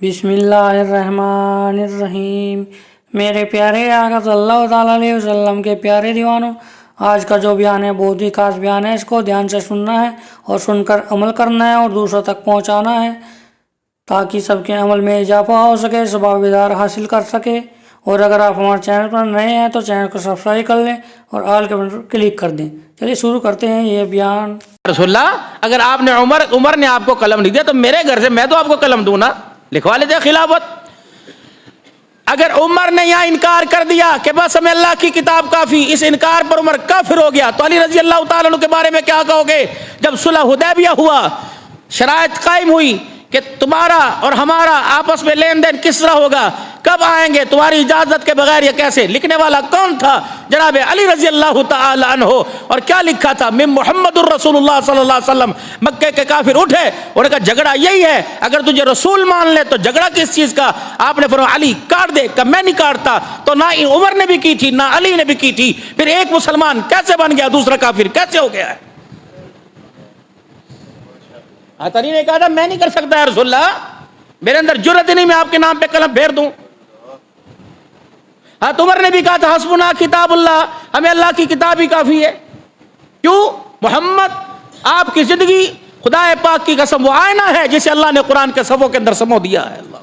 بسم اللہ الرحمن الرحیم۔ میرے پیارے آقا صلی اللہ تعالیٰ علیہ وسلم کے پیارے دیوانوں، آج کا جو بیان ہے بہت ہی خاص بیان ہے۔ اس کو دھیان سے سننا ہے اور سن کر عمل کرنا ہے اور دوسروں تک پہنچانا ہے تاکہ سب کے عمل میں اضافہ ہو سکے، ثواب دار حاصل کر سکے۔ اور اگر آپ ہمارے چینل پر نئے ہیں تو چینل کو سبسکرائب کر لیں اور آل کے بٹن پر کلک کر دیں۔ چلیے شروع کرتے ہیں یہ بیان۔ رسول اللہ، اگر آپ نے عمر نے آپ کو قلم نہیں دیا تو میرے گھر سے میں تو آپ کو قلم دوں نا، لکھوا لیتے خلافت۔ اگر عمر نے یہاں انکار کر دیا کہ بس ہمیں اللہ کی کتاب کافی، اس انکار پر عمر کافر ہو گیا، تو علی رضی اللہ تعالیٰ عنہ کے بارے میں کیا کہو گے؟ جب صلح حدیبیہ ہوا، شرائط قائم ہوئی کہ تمہارا اور ہمارا آپس میں لین دین کس طرح ہوگا، کب آئیں گے تمہاری اجازت کے بغیر، یہ کیسے؟ لکھنے والا کون تھا؟ جناب علی رضی اللہ تعالی عنہ۔ اور کیا لکھا تھا؟ من محمد الرسول اللہ صلی اللہ علیہ وسلم۔ مکے کے کافر اٹھے اور کہا جھگڑا یہی ہے، اگر تجھے رسول مان لے تو جھگڑا کس چیز کا؟ آپ نے فرمایا علی کاٹ دے، کہ میں نہیں کاٹتا۔ تو نہ عمر نے بھی کی تھی نہ علی نے بھی کی تھی، پھر ایک مسلمان کیسے بن گیا دوسرا کافر کیسے ہو گیا ہے؟ علی نے کہا تھا میں نہیں کر سکتا ہے رسول اللہ، میرے اندر جرأت نہیں میں آپ کے نام پہ قلم پھیر دوں۔ عمر نے بھی کہا تھا حسبنا کتاب اللہ، ہمیں اللہ کی کتاب ہی کافی ہے۔ کیوں؟ محمد آپ کی زندگی خدا پاک کی قسم وہ آئینہ ہے جسے اللہ نے قرآن کے صفوں کے اندر سمو دیا ہے۔ اللہ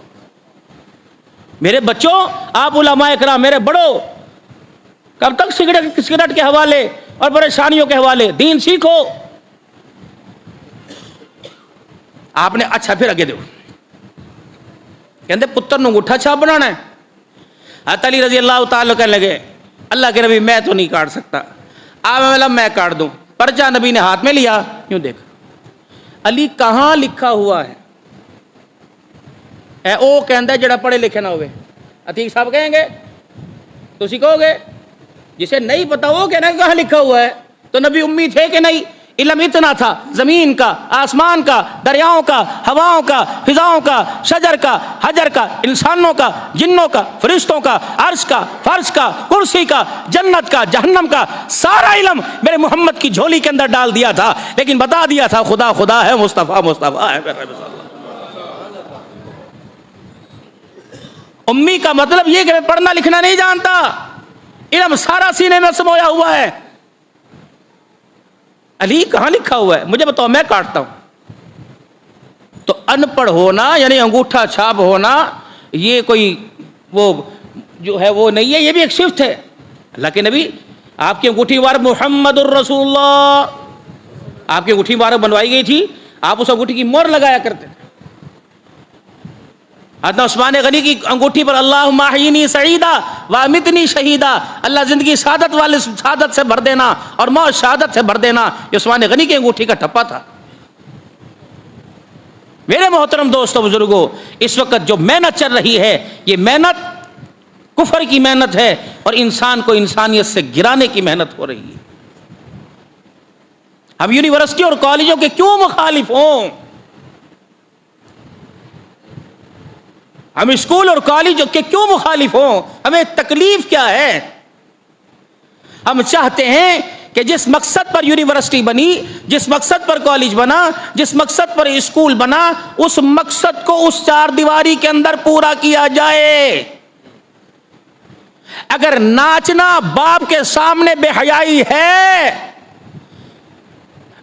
میرے بچوں، آپ علماء کرام، میرے بڑوں، کب تک سگریٹ کے حوالے اور پریشانیوں کے حوالے؟ دین سیکھو۔ آپ نے اچھا پھر اگے دو کہتے پتر نو انگوٹھا چھاپ بنانا ہے۔ حضرت علی رضی اللہ تعالیٰ کہنے لگے اللہ کے نبی میں تو نہیں کاٹ سکتا، آپ میں کاٹ دوں۔ پرچہ نبی نے ہاتھ میں لیا، یوں دیکھ علی کہاں لکھا ہوا ہے؟ اے او کہندا جڑا پڑھے لکھے نہ ہوئے، عتیق صاحب کہیں گے تسی کہو گے جسے نہیں پتا وہ کہنا کہاں لکھا ہوا ہے؟ تو نبی امی تھے کہ نہیں؟ علم اتنا تھا، زمین کا، آسمان کا، دریاؤں کا، ہواؤں کا، فضاؤں کا، شجر کا، حجر کا، انسانوں کا، جنوں کا، فرشتوں کا، عرش کا، فرش کا، کرسی کا، جنت کا، جہنم کا، سارا علم میرے محمد کی جھولی کے اندر ڈال دیا تھا، لیکن بتا دیا تھا خدا خدا ہے، مصطفیٰ مصطفیٰ ہے۔ امی کا مطلب یہ کہ میں پڑھنا لکھنا نہیں جانتا، علم سارا سینے میں سمویا ہوا ہے۔ علی کہاں لکھا ہوا ہے؟ مجھے بتاؤ، میں کاٹتا ہوں۔ تو ان پڑھ ہونا یعنی انگوٹھا چھاپ ہونا یہ کوئی وہ جو ہے وہ نہیں ہے، یہ بھی ایک صفت ہے۔ اللہ کے نبی آپ کی انگوٹھی مبارک محمد الرسول اللہ، آپ کی انگوٹھی مبارک بنوائی گئی تھی، آپ اس انگوٹھی کی مہر لگایا کرتے تھے۔ حضرت عثمان غنی کی انگوٹھی پر اللہم احیینی سعیدا وامتنی شہیدا، اللہ زندگی سعادت والے سعادت سے بھر دینا اور موت شہادت سے بھر دینا، یہ عثمان غنی کی انگوٹھی کا ٹھپا تھا۔ میرے محترم دوستو بزرگوں، اس وقت جو محنت چل رہی ہے یہ محنت کفر کی محنت ہے اور انسان کو انسانیت سے گرانے کی محنت ہو رہی ہے۔ ہم یونیورسٹی اور کالجوں کے کیوں مخالف ہوں؟ ہم اسکول اور کالجوں کے کیوں مخالف ہوں؟ ہمیں تکلیف کیا ہے؟ ہم چاہتے ہیں کہ جس مقصد پر یونیورسٹی بنی، جس مقصد پر کالج بنا، جس مقصد پر اسکول بنا، اس مقصد کو اس چار دیواری کے اندر پورا کیا جائے۔ اگر ناچنا باپ کے سامنے بے حیائی ہے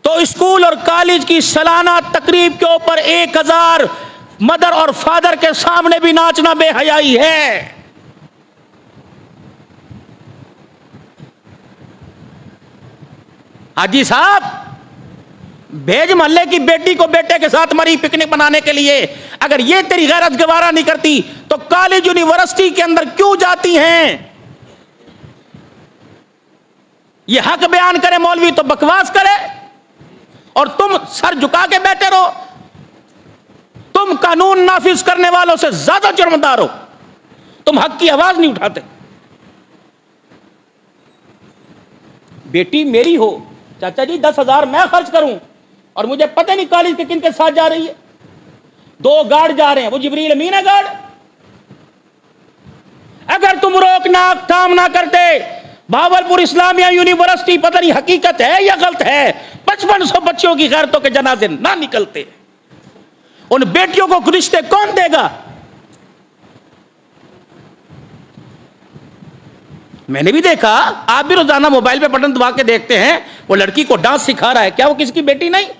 تو اسکول اور کالج کی سالانہ تقریب کے اوپر 1000 مدر اور فادر کے سامنے بھی ناچنا بے حیائی ہے۔ حاجی صاحب بھیج محلے کی بیٹی کو بیٹے کے ساتھ مری پکنک منانے کے لیے، اگر یہ تیری غیرت گوارا نہیں کرتی تو کالج یونیورسٹی کے اندر کیوں جاتی ہیں؟ یہ حق بیان کرے مولوی تو بکواس کرے اور تم سر جھکا کے بیٹھے رہو۔ تم قانون نافذ کرنے والوں سے زیادہ جرمدار ہو، تم حق کی آواز نہیں اٹھاتے۔ بیٹی میری ہو، چاچا جی 10,000 میں خرچ کروں اور مجھے پتہ نہیں کالج کے کن کے ساتھ جا رہی ہے، 2 گارڈ جا رہے ہیں، وہ جبریل امین ہے گارڈ۔ اگر تم روکنا کام نہ کرتے، بھاولپور اسلامیہ یونیورسٹی پتہ نہیں حقیقت ہے یا غلط ہے 5500 بچوں کی غیرتوں کے جنازے نہ نکلتے، ان بیٹیوں کو رشتے کون دے گا؟ میں نے بھی دیکھا, آپ بھی روزانہ موبائل پہ بٹن دبا کے دیکھتے ہیں, وہ لڑکی کو ڈانس سکھا رہا ہے, کیا وہ کسی کی بیٹی نہیں؟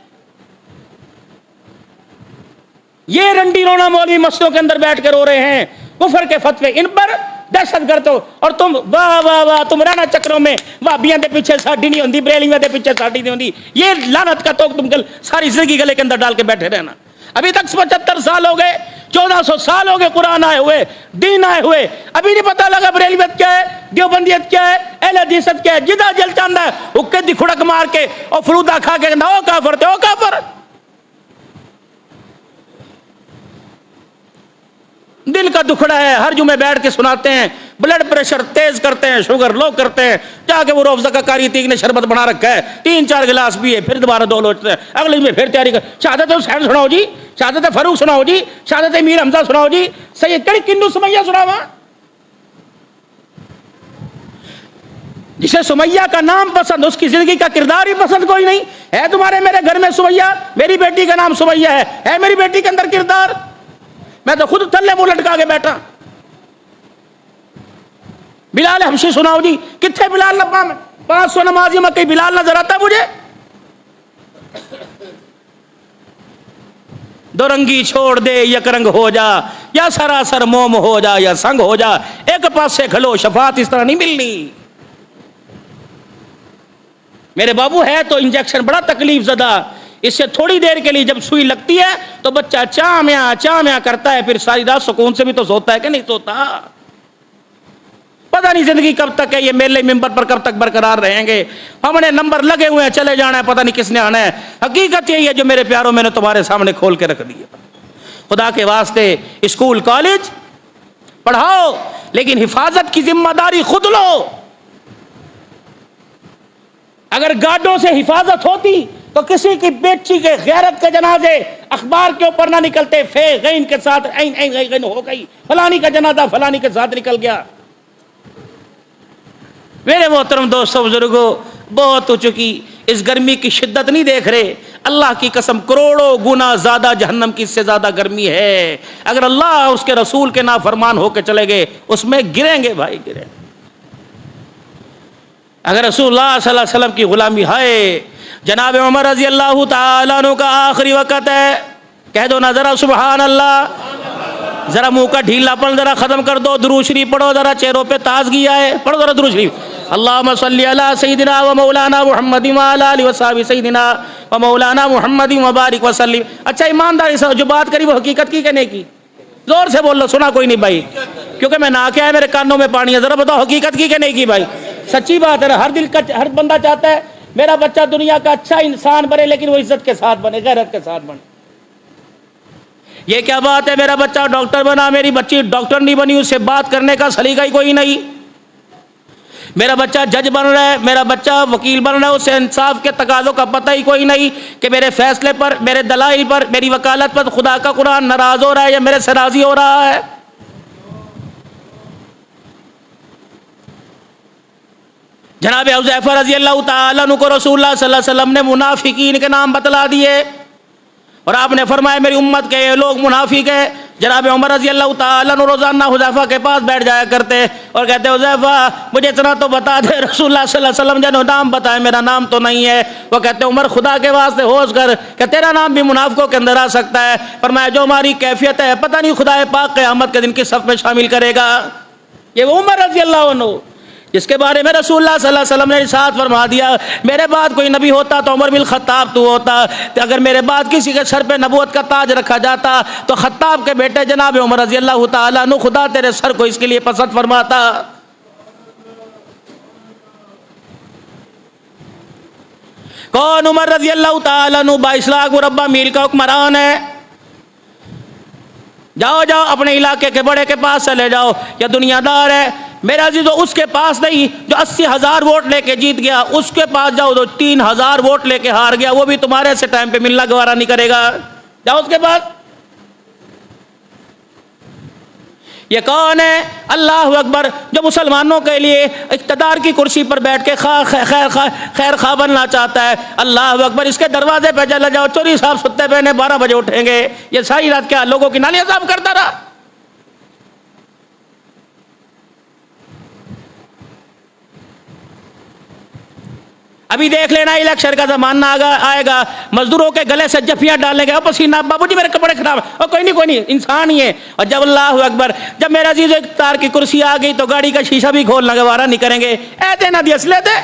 یہ رنڈی رونا مولوی مسجدوں کے اندر بیٹھ کے رو رہے ہیں کفر کے فتوے, ان پر دہشت گرد ہو, اور تم واہ واہ واہ تم رانا چکروں میں وابیاں دے پیچھے ساڈی نہیں ہوندی, بریلیاں دے پیچھے ساڈی نہیں ہوندی, یہ لعنت کا توک تم ساری زندگی گلے کے اندر ڈال کے بیٹھے رہنا. ابھی تک 75 سال ہو گئے, 1400 سال ہو گئے قرآن آئے ہوئے, دین آئے ہوئے, ابھی نہیں پتا لگا بریلویت کیا ہے, دیوبندیت کیا ہے, اہل حدیثت کیا ہے. جدہ جل چاندہ ہے حکے دی کھڑک مار کے اور فرودہ کھا کے کہنا او کافر تھے, او کافر. دل کا دکھڑا ہے, ہر جمعے بیٹھ کے سناتے ہیں, بلڈ پریشر تیز کرتے ہیں, شوگر لو کرتے ہیں, جا کے وہ روف زکا کاری تیگ نے شربت بنا رکھا ہے, 3-4 گلاس پیے, پھر دوبارہ 2 لوٹتے ہیں, اگلے میں پھر تیاری کر. شہادت حسین سناؤ جی, شہادت فاروق سناؤ جی, شہادت امیر حمزہ سناؤ جی, سید کڑی کنڈو سمیہ سناوا. جسے سمیہ کا نام پسند, اس کی زندگی کا کردار ہی پسند کوئی نہیں ہے. تمہارے میرے گھر میں سمیہ, میری بیٹی کا نام سمیہ ہے میری بیٹی کے اندر کردار؟ میں تو خود تھلے منہ لٹکا کے بیٹھا. بلال حبشی سناؤ جی, کتنے بلال لبا میں 500 نمازی میں کہیں بلال نظر آتا مجھے؟ دو رنگی چھوڑ دے یک رنگ ہو جا, یا سراسر موم ہو جا یا سنگ ہو جا, ایک پاس سے کھلو, شفاعت اس طرح نہیں ملنی. میرے بابو ہے تو انجیکشن بڑا تکلیف زدہ, اس سے تھوڑی دیر کے لیے جب سوئی لگتی ہے تو بچہ چامیا کرتا ہے, پھر ساری رات سکون سے بھی تو سوتا ہے کہ نہیں سوتا. پتہ نہیں زندگی کب تک ہے, یہ میلے ممبر پر کب تک برقرار رہیں گے. ہم نے نمبر لگے ہوئے ہیں, چلے جانا ہے, پتہ نہیں کس نے آنا ہے. حقیقت یہی ہے جو میرے پیاروں میں نے تمہارے سامنے کھول کے رکھ دیا. خدا کے واسطے اسکول کالج پڑھاؤ, لیکن حفاظت کی ذمہ داری خود لو. اگر گارڈوں سے حفاظت ہوتی تو کسی کی بیٹی کے غیرت کے جنازے اخبار کے اوپر نہ نکلتے, فے غین کے ساتھ غین ہو گئی, فلانی کا جنازہ فلانی کے ساتھ نکل گیا. میرے محترم دوستوں بزرگوں, بہت ہو چکی, اس گرمی کی شدت نہیں دیکھ رہے؟ اللہ کی قسم کروڑوں گنا زیادہ جہنم کی, اس سے زیادہ گرمی ہے. اگر اللہ اس کے رسول کے نافرمان ہو کے چلے گئے, اس میں گریں گے بھائی, گریں. اگر رسول اللہ صلی اللہ علیہ وسلم کی غلامی ہے, جناب عمر رضی اللہ تعالیٰ عنہ کا آخری وقت ہے, کہہ دو نا ذرا سبحان اللہ, ذرا منہ کا ڈھیلا پن ذرا ختم کر دو, درود شریف پڑھو, ذرا چہروں پہ تازگی آئے, پڑھو ذرا درود شریف. اللہم صلی علی سیدنا و مولانا محمد و علی آلہ و صحبہ سیدنا و مولانا محمد و بارک وسلم. اچھا ایمانداری سے جو بات کری وہ حقیقت کی کہ نہیں کی؟ زور سے بول لو, سنا کوئی نہیں بھائی, کیونکہ میں نہ کیا ہے, میرے کانوں میں پانی ہے. ذرا بتاؤ حقیقت کی کہ نہیں کی بھائی؟ سچی بات ہے. ہر بندہ چاہتا ہے میرا بچہ دنیا کا اچھا انسان بنے, لیکن وہ عزت کے ساتھ بنے, غیرت کے ساتھ بنے. یہ کیا بات ہے, میرا بچہ ڈاکٹر بنا, میری بچی ڈاکٹر نہیں بنی, اس سے بات کرنے کا سلیقہ ہی کوئی نہیں. میرا بچہ جج بن رہا ہے, میرا بچہ وکیل بن رہا ہے, اسے انصاف کے تقاضوں کا پتہ ہی کوئی نہیں کہ میرے فیصلے پر, میرے دلائل پر, میری وکالت پر خدا کا قرآن ناراض ہو رہا ہے یا میرے سے راضی ہو رہا ہے. جناب حذیفہ رضی اللہ تعالیٰ عنہ کو رسول اللہ صلی اللہ علیہ وسلم نے منافقین کے نام بتلا دیے, اور آپ نے فرمایا میری امت کے یہ لوگ منافق ہیں. جناب عمر رضی اللہ تعالیٰ عنہ روزانہ حذیفہ کے پاس بیٹھ جایا کرتے اور کہتے حذیفہ مجھے اتنا تو بتا دے, رسول اللہ صلی اللہ علیہ وسلم جنہوں نام بتائے میرا نام تو نہیں ہے. وہ کہتے عمر خدا کے واسطے ہوش کر کہ تیرا نام بھی منافقوں کے اندر آ سکتا ہے. فرمایا جو ہماری کیفیت ہے پتہ نہیں خدا پاک قیامت کے دن کی صف میں شامل کرے گا. یہ وہ عمر رضی اللہ عنہ جس کے بارے میں رسول اللہ صلی اللہ علیہ وسلم نے ارشاد فرما دیا میرے بعد کوئی نبی ہوتا تو عمر بن خطاب تو ہوتا, اگر میرے بعد کسی کے سر پہ نبوت کا تاج رکھا جاتا تو خطاب کے بیٹے جناب عمر رضی اللہ تعالیٰ عنہ خدا تیرے سر کو اس کے لیے پسند فرماتا. کون؟ عمر رضی اللہ تعالیٰ عنہ 22 لاکھ مربع میل کا حکمران ہے. جاؤ جاؤ اپنے علاقے کے بڑے کے پاس چلے جاؤ, یا دنیا دار ہے میرا عزیزو, اس کے پاس نہیں جو 80,000 ووٹ لے کے جیت گیا, اس کے پاس جاؤ جو 3,000 ووٹ لے کے ہار گیا, وہ بھی تمہارے سے ٹائم پہ ملنا گوارا نہیں کرے گا. جاؤ اس کے پاس. یہ کون ہے؟ اللہ اکبر, جو مسلمانوں کے لیے اقتدار کی کرسی پر بیٹھ کے خیر خواہ بننا چاہتا ہے. اللہ اکبر, اس کے دروازے پہ چلے جاؤ, چوری صاحب ستے پہنے 12 بجے اٹھیں گے, یہ ساری رات کیا لوگوں کی نالیاں صاف کرتا رہا. ابھی دیکھ لینا الیکشن کا زمانہ آئے گا، مزدوروں کے گلے سے جفیاں ڈالیں گے، پسینہ، بابو جی میرے کپڑے خراب، اور کوئی نہیں انسان ہی ہے۔ اور جب اللہ اکبر، جب میرا عزیز اختیار کی کرسی آ گئی تو گاڑی کا شیشہ بھی کھولنا گوارا نہیں کریں گے، ایتے نہ دی اصلے تھے۔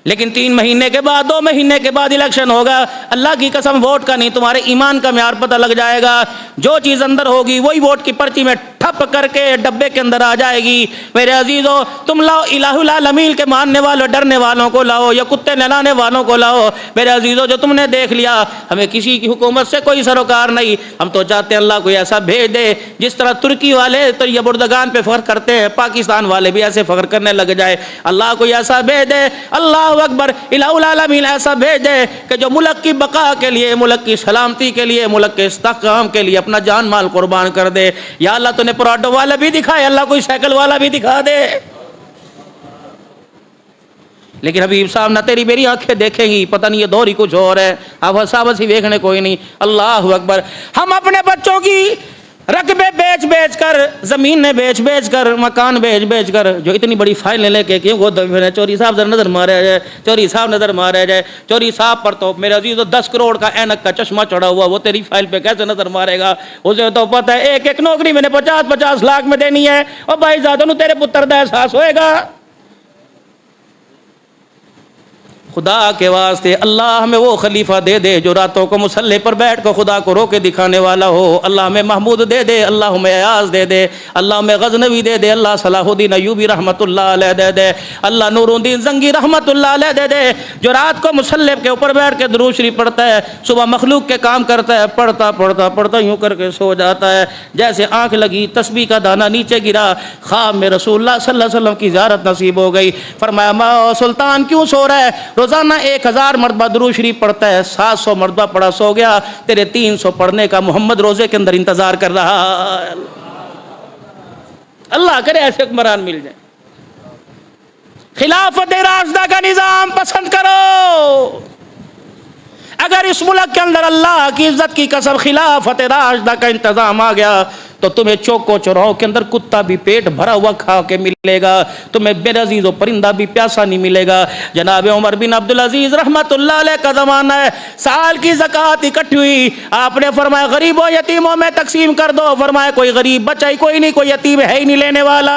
لیکن 3 مہینے کے بعد 2 مہینے کے بعد الیکشن ہوگا، اللہ کی قسم ووٹ کا نہیں، تمہارے ایمان کا معیار پتہ لگ جائے گا۔ جو چیز اندر ہوگی وہی ووٹ کی پرچی میں ٹھپ کر کے ڈبے کے اندر آ جائے گی۔ میرے عزیزو، تم لاؤ الہ العالمین کے ماننے والوں، ڈرنے والوں کو لاؤ یا کتے نہلانے والوں کو لاؤ۔ میرے عزیزو، جو تم نے دیکھ لیا، ہمیں کسی کی حکومت سے کوئی سروکار نہیں، ہم تو چاہتے ہیں اللہ کوئی ایسا بھیج دے جس طرح ترکی والے تو یہ بردگان پہ فخر کرتے ہیں، پاکستان والے بھی ایسے فخر کرنے لگ جائے۔ اللہ کوئی ایسا بھیج دے، اللہ اکبر، الہ العالمین ایسا بھیج دے کہ جو ملک کی بقا کے لیے، ملک کی سلامتی کے لیے، ملک کے استحکام کے لیے اپنا جان مال قربان کر دے۔ یا اللہ تو نے پراڈو والا بھی دکھائے، اللہ کوئی سائیکل والا بھی دکھا دے۔ لیکن حبیب صاحب نہ تیری میری آنکھیں دیکھیں گی، پتہ نہیں یہ دور ہی کچھ اور ہے، اب ہی دیکھنے کوئی نہیں۔ اللہ اکبر، ہم اپنے بچوں کی رقبے بیچ بیچ کر، زمینیں بیچ بیچ کر، مکان بیچ بیچ کر، جو اتنی بڑی فائل لے کے کیوں وہ چوری صاحب نظر مارا جائے، چوری صاحب نظر مارا جائے، چوری صاحب پر تو میرے عزیز 10 کروڑ کا اینک کا چشمہ چڑھا ہوا، وہ تیری فائل پہ کیسے نظر مارے گا؟ اسے تو پتہ ہے ایک ایک نوکری میں نے 50-50 لاکھ میں دینی ہے، اور بھائی زیادہ نو تیرے پتر دا احساس ہوئے گا۔ خدا کے واسطے اللہ ہمیں وہ خلیفہ دے دے جو راتوں کو مصلی پر بیٹھ کر خدا کو رو کے دکھانے والا ہو۔ اللہ ہمیں محمود دے دے، اللہ ہمیں ایاز دے دے، اللہ ہمیں غزنوی دے دے، اللہ صلاح الدین ایوبی رحمت اللہ علیہ دے دے، اللہ نور الدین زنگی رحمت اللہ علیہ دے دے، جو رات کو مصلی کے اوپر بیٹھ کے درود شریف پڑھتا ہے، صبح مخلوق کے کام کرتا ہے، پڑھتا پڑھتا پڑھتا یوں کر کے سو جاتا ہے جیسے آنکھ لگی تسبیح کا دانہ نیچے گرا، خواب میں رسول اللہ صلی اللہ علیہ وسلم کی زیارت نصیب ہو گئی۔ فرمایا سلطان کیوں سو رہا ہے؟ روزانہ 1000 مرتبہ درود شریف پڑھتا ہے، 700 مرتبہ پڑھا سو گیا، تیرے 300 پڑھنے کا محمد روزے کے اندر انتظار کر رہا ہے۔ اللہ کرے ایسے حکمران مل جائیں۔ خلافت راشدہ کا نظام پسند کرو۔ اگر اس ملک کے اندر اللہ کی عزت کی قسم خلافت راشدہ کا انتظام آ گیا تو تمہیں چوکوں چوراہوں کے اندر کتا بھی پیٹ بھرا ہوا کھا کے ملے گا، تمہیں بے عزیز و پرندہ بھی پیاسا نہیں ملے گا۔ جناب عمر بن عبدالعزیز رحمت اللہ علیہ کا زمانہ ہے، سال کی زکوٰۃ اکٹھی ہوئی، آپ نے فرمایا غریبوں یتیموں میں تقسیم کر دو۔ فرمایا کوئی غریب بچہ ہی کوئی نہیں، کوئی یتیم ہے ہی نہیں لینے والا۔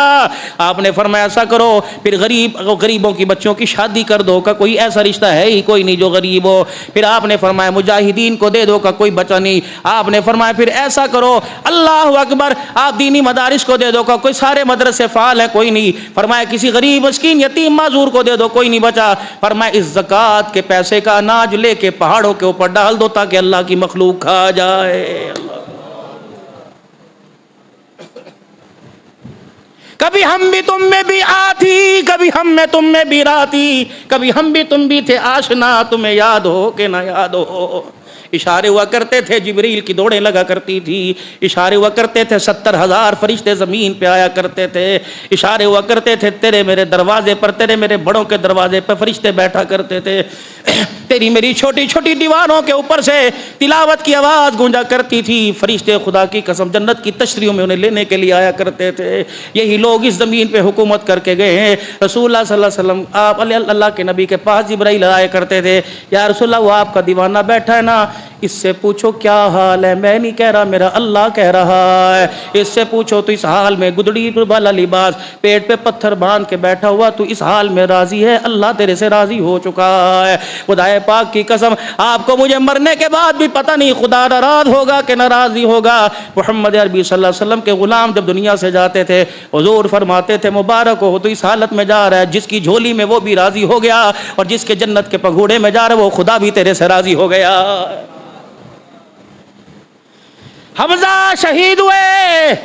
آپ نے فرمایا ایسا کرو پھر غریبوں کی بچوں کی شادی کر دو، کا کوئی ایسا رشتہ ہے ہی کوئی نہیں جو غریب ہو۔ پھر آپ نے فرمایا مجاہدین کو دے دو، کا کوئی بچہ نہیں۔ آپ نے فرمایا پھر ایسا کرو، اللہ اکبر، آپ دینی مدارس کو دے دو، کا کوئی سارے مدرسے فعال ہے کوئی نہیں۔ فرمایا کسی غریب مسکین یتیم معذور کو دے دو، کوئی نہیں بچا۔ فرمایا اس زکوٰۃ کے پیسے کا اناج لے کے پہاڑوں کے اوپر ڈال دو تاکہ اللہ کی مخلوق کھا جائے۔ کبھی ہم بھی تم میں بھی آتی، کبھی ہم میں تم میں بھی راتی، کبھی ہم بھی تم بھی تھے آشنا، تمہیں یاد ہو کہ نہ یاد ہو۔ اشارے ہوا کرتے تھے، جبریل کی دوڑیں لگا کرتی تھی، اشارے ہوا کرتے تھے، 70,000 فرشتے زمین پہ آیا کرتے تھے، اشارے ہوا کرتے تھے، تیرے میرے دروازے پر، تیرے میرے بڑوں کے دروازے پہ فرشتے بیٹھا کرتے تھے، تیری میری چھوٹی چھوٹی دیواروں کے اوپر سے تلاوت کی آواز گونجا کرتی تھی، فرشتے خدا کی قسم جنت کی تشریحوں میں انہیں لینے کے لیے آیا کرتے تھے۔ یہی لوگ اس زمین پہ حکومت کر کے گئے ہیں۔ رسول اللہ صلی اللہ علیہ وسلم، آپ اللہ کے نبی کے پاس جبرائیل آیا کرتے تھے، یا رسول اللہ وہ آپ کا دیوانہ بیٹھا ہے نا، اس سے پوچھو کیا حال ہے، میں نہیں کہہ رہا، میرا اللہ کہہ رہا ہے، اس سے پوچھو تو اس حال میں گدڑی والا لباس پیٹ پہ پتھر باندھ کے بیٹھا ہوا، تو اس حال میں راضی ہے؟ اللہ تیرے سے راضی ہو چکا ہے۔ خدائے پاک کی قسم آپ کو مجھے مرنے کے بعد بھی پتہ نہیں خدا ناراض ہوگا کہ ناراضی ہوگا۔ محمد عربی صلی اللہ علیہ وسلم کے غلام جب دنیا سے جاتے تھے، حضور فرماتے تھے مبارک ہو تو اس حالت میں جا رہا ہے جس کی جھولی میں وہ بھی راضی ہو گیا، اور جس کے جنت کے پگھوڑے میں جا رہا ہے وہ خدا بھی تیرے سے راضی ہو گیا۔ حمزہ شہید ہوئے،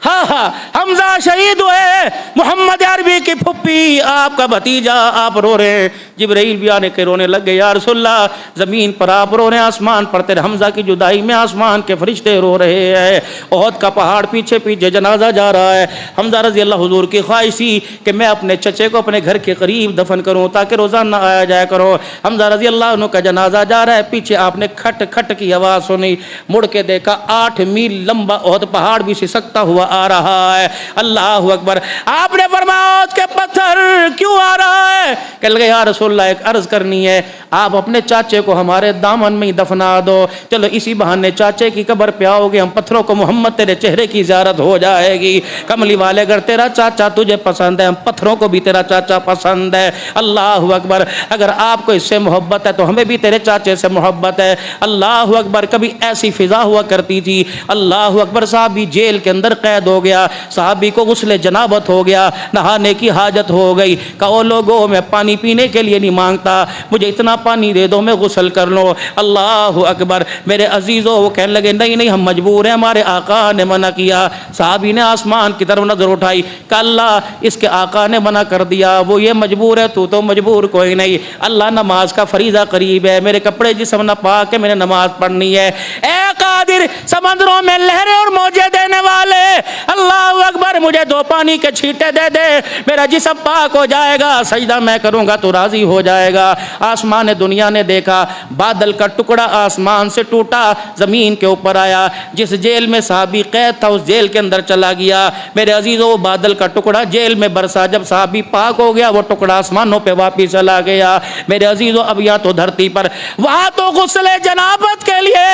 ہاں حمزہ شہید ہوئے، محمد عربی کی پھپھی آپ کا بھتیجا، آپ رو رہے ہیں جبرائیل بھی آنے کے رونے لگ گئے، یا رسول اللہ زمین پر آپ رو رہے ہیں، آسمان پر تیرے حمزہ کی جدائی میں آسمان کے فرشتے رو رہے ہیں، احد کا پہاڑ پیچھے پیچھے جنازہ جا رہا ہے۔ حمزہ رضی اللہ حضور کی خواہش تھی کہ میں اپنے چچے کو اپنے گھر کے قریب دفن کروں تاکہ روزانہ آیا جایا کرو۔ حمزہ رضی اللہ عنہ کا جنازہ جا رہا ہے، پیچھے آپ نے کھٹ کھٹ کی آواز سنی، مڑ کے دیکھا 8 میل لمبا احد پہاڑ بھی سسکتا ہوا آ رہا ہے۔ اللہ اکبر۔ آپ نے فرمایا احد کے پتھر کیوں آ رہا ہے؟ کہ لگے یا رسول اللہ ایک عرض کرنی ہے، آپ اپنے چاچے کو ہمارے دامن میں ہی دفنا دو، چلو اسی بہانے چاچے کی قبر پہ آؤ گے، ہم پتھروں کو محمد تیرے چہرے کی زیارت ہو جائے گی۔ کملی والے اگر تیرا چاچا تجھے پسند ہے، ہم پتھروں کو بھی تیرا چاچا پسند ہے۔ اللہ اکبر۔ اگر آپ کو اس سے محبت ہے تو ہمیں بھی تیرے چاچے سے محبت ہے۔ اللہ اکبر۔ کبھی ایسی فضا ہوا کرتی تھی، اللہ اکبر، صحابی جیل کے اندر قید ہو گیا، صحابی کو غسل جنابت ہو گیا، نہانے کی حاجت ہو گئی، کہو لوگوں میں پانی پینے کے لیے نہیں مانگتا، مجھے اتنا پانی دے دو میں غسل کر لوں۔ اللہ اکبر۔ میرے عزیزوں وہ کہنے لگے نہیں نہیں ہم مجبور ہیں، ہمارے آقا نے منع کیا۔ صحابی نے آسمان کی طرف نظر اٹھائی کہ اللہ اس کے آقا نے منع کر دیا، وہ یہ مجبور ہے، تو مجبور کوئی نہیں۔ اللہ نماز کا فریضہ قریب ہے، میرے کپڑے جسم نہ پاک ہے، میں نے نماز پڑھنی ہے۔ اے قادر سمندروں میں لہریں اور موجیں دینے والے، اللہ اکبر، مجھے 2 پانی کے چھینٹے دے دے، میرا جسم پاک ہو جائے گا، سجدہ میں کروں گا تو راضی ہو جائے گا۔ آسمان دنیا نے دیکھا، بادل کا ٹکڑا آسمان سے ٹوٹا، زمین کے اوپر آیا، جس جیل میں صحابی قید تھا اس جیل کے اندر چلا گیا۔ میرے عزیزوں وہ بادل کا ٹکڑا جیل میں برسا، جب صحابی پاک ہو گیا وہ ٹکڑا آسمانوں پہ واپس چلا گیا۔ میرے عزیزوں اب یہاں تو دھرتی پر، وہاں تو غسل جنابت کے لیے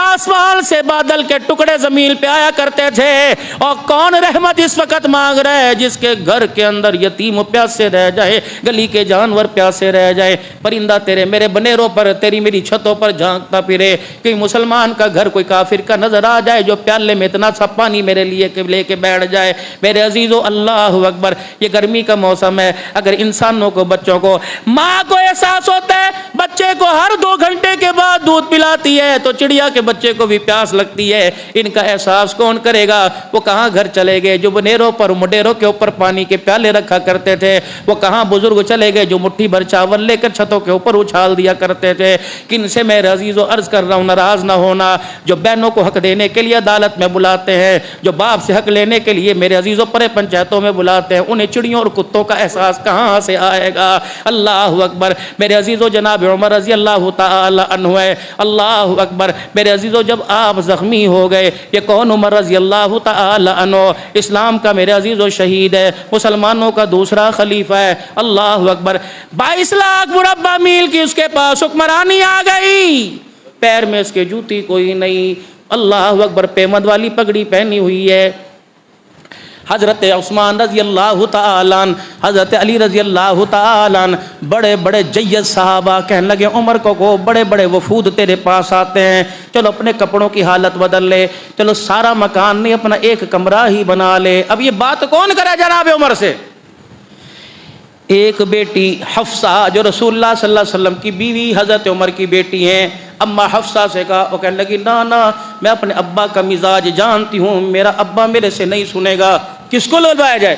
آسمان سے بادل کے ٹکڑے زمین پہ آیا کرتے تھے۔ اور کون رحمت اس وقت مانگ رہا ہے؟ جس کے گھر کے اندر یتیم پیاسے رہ جائے، گلی کے جانور پیاسے رہ جائے، پرندہ تیرے میرے بنیروں پر، تیری میری چھتوں پر جھانکتا پھرے، کہ مسلمان کا گھر کوئی کافر کا نظر آ جائے جو پیالے میں اتنا سا پانی میرے لیے لے کے بیٹھ جائے۔ میرے عزیزو اللہ اکبر، یہ گرمی کا موسم ہے، اگر انسانوں کو بچوں کو ماں کو احساس ہوتا ہے بچے کو ہر 2 گھنٹے کے بعد دودھ پلاتی ہے تو چڑیا کے بچے کو بھی پیاس لگتی ہے۔ ان کا احساس کون کرے گا؟ وہ کہاں گھر چلے گئے جو بنیروں پر مڈیروں کے اوپر پانی کے پیالے رکھا کرتے تھے؟ وہ کہاں بزرگ چلے گئے جو مٹھی بھر چاول لے کر چھتوں کے اوپر اچھال دیا کرتے تھے؟ کن سے میرے عزیزو عرض کر رہا ہوں، ناراض نہ ہونا، جو بہنوں کو حق دینے کے لیے عدالت میں بلاتے ہیں، جو باپ سے حق لینے کے لیے میرے عزیزو پرے پنچایتوں میں بلاتے ہیں، انہیں چڑیوں اور کتوں کا احساس کہاں سے آئے گا؟ اللہ اکبر۔ میرے عزیزو جناب عمر رضی اللہ تعالی عنہ ہے، اللہ اکبر۔ میرے عزیزو جب آپ زخمی ہو گئے، یہ کون؟ عمر رضی اللہ تعالی عنہ، اسلام کا میرے عزیزو شہید ہے، مسلمانوں کا دوسرا خلیفہ ہے، اللہ اکبر۔ 22 لاکھ مربع میل کی اس کے پاس حکمرانی آ گئی، پیر میں اس کے جوتی کوئی نہیں، اللہ اکبر، پیمد والی پگڑی پہنی ہوئی ہے۔ حضرت عثمان رضی اللہ تعالیٰ عنہ، حضرت علی رضی اللہ تعالیٰ عنہ، بڑے بڑے جید صحابہ کہنے لگے عمر کو بڑے بڑے وفود تیرے پاس آتے ہیں، چلو اپنے کپڑوں کی حالت بدل لے، چلو سارا مکان نہیں اپنا ایک کمرہ ہی بنا لے۔ اب یہ بات کون کرے جناب عمر سے؟ ایک بیٹی حفصہ جو رسول اللہ صلی اللہ علیہ وسلم کی بیوی حضرت عمر کی بیٹی ہیں، اما حفصہ سے کہا، وہ کہنے لگی نا میں اپنے ابا کا مزاج جانتی ہوں، میرا ابا میرے سے نہیں سنے گا، کس کو للوایا جائے؟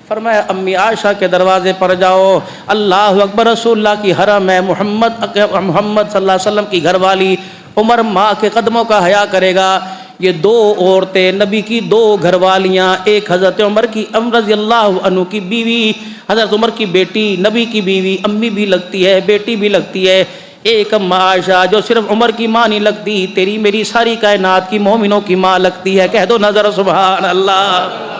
فرمایا امی عائشہ کے دروازے پر جاؤ، اللہ اکبر، رسول اللہ کی حرم ہے، محمد صلی اللہ علیہ وسلم کی گھر والی، عمر ماں کے قدموں کا حیا کرے گا۔ یہ 2 عورتیں نبی کی 2 گھر والیاں، ایک حضرت عمر کی رضی اللہ عنہ کی بیوی، حضرت عمر کی بیٹی، نبی کی بیوی، امی بھی لگتی ہے بیٹی بھی لگتی ہے، ایک اما عائشہ جو صرف عمر کی ماں نہیں لگتی، تیری میری ساری کائنات کی مومنوں کی ماں لگتی ہے، کہہ دو نظر سبحان اللہ۔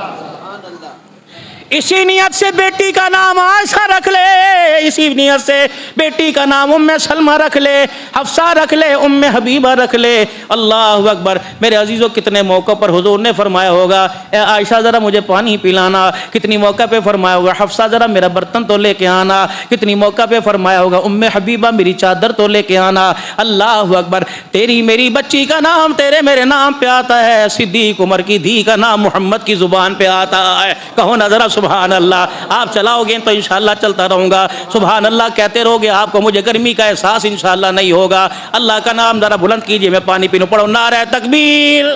اسی نیت سے بیٹی کا نام عائشہ رکھ لے، اسی نیت سے بیٹی کا نام ام سلمہ رکھ لے، حفصہ رکھ لے، ام حبیبہ رکھ لے، اللہ اکبر۔ میرے عزیزوں کتنے موقع پر حضور نے فرمایا ہوگا اے عائشہ ذرا مجھے پانی پلانا، کتنی موقع پہ فرمایا ہوگا حفصہ ذرا میرا برتن تو لے کے آنا، کتنی موقع پہ فرمایا ہوگا ام حبیبہ میری چادر تو لے کے آنا، اللہ اکبر۔ تیری میری بچی کا نام تیرے میرے نام پہ آتا ہے، صدیق عمر کی دھی کا نام محمد کی زبان پہ آتا ہے، کہو نا ذرا سبحان اللہ۔ آپ چلاؤ گے تو انشاءاللہ چلتا رہوں گا، سبحان اللہ کہتے رہو گے، آپ کو مجھے گرمی کا احساس انشاءاللہ نہیں ہوگا۔ اللہ کا نام ذرا بلند کیجئے، میں پانی پینوں، پڑھو نعرہ تکبیر۔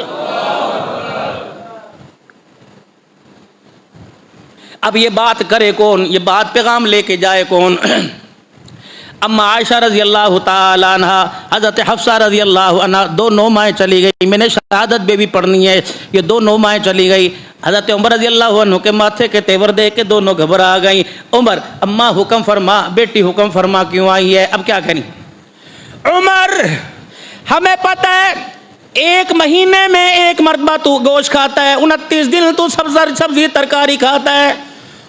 اب یہ بات کرے کون؟ یہ بات پیغام لے کے جائے کون؟ اما عائشہ رضی اللہ تعالی عنہ، حضرت حفصہ رضی اللہ عنہ، دو نومائیں چلی گئی. میں نے شہادت بھی پڑھنی ہے. یہ دو نومائیں چلی گئی. حضرت عمر رضی اللہ عنہ کے ماتھے کے تیور دیکھ کے دونوں گھبرا گئیں. عمر، اماں حکم فرما، بیٹی حکم فرما کیوں آئی ہے، اب کیا کریں؟ عمر، ہمیں پتہ ہے ایک مہینے میں ایک مرتبہ تو گوشت کھاتا ہے، 29 دن تو سبزی ترکاری کھاتا ہے.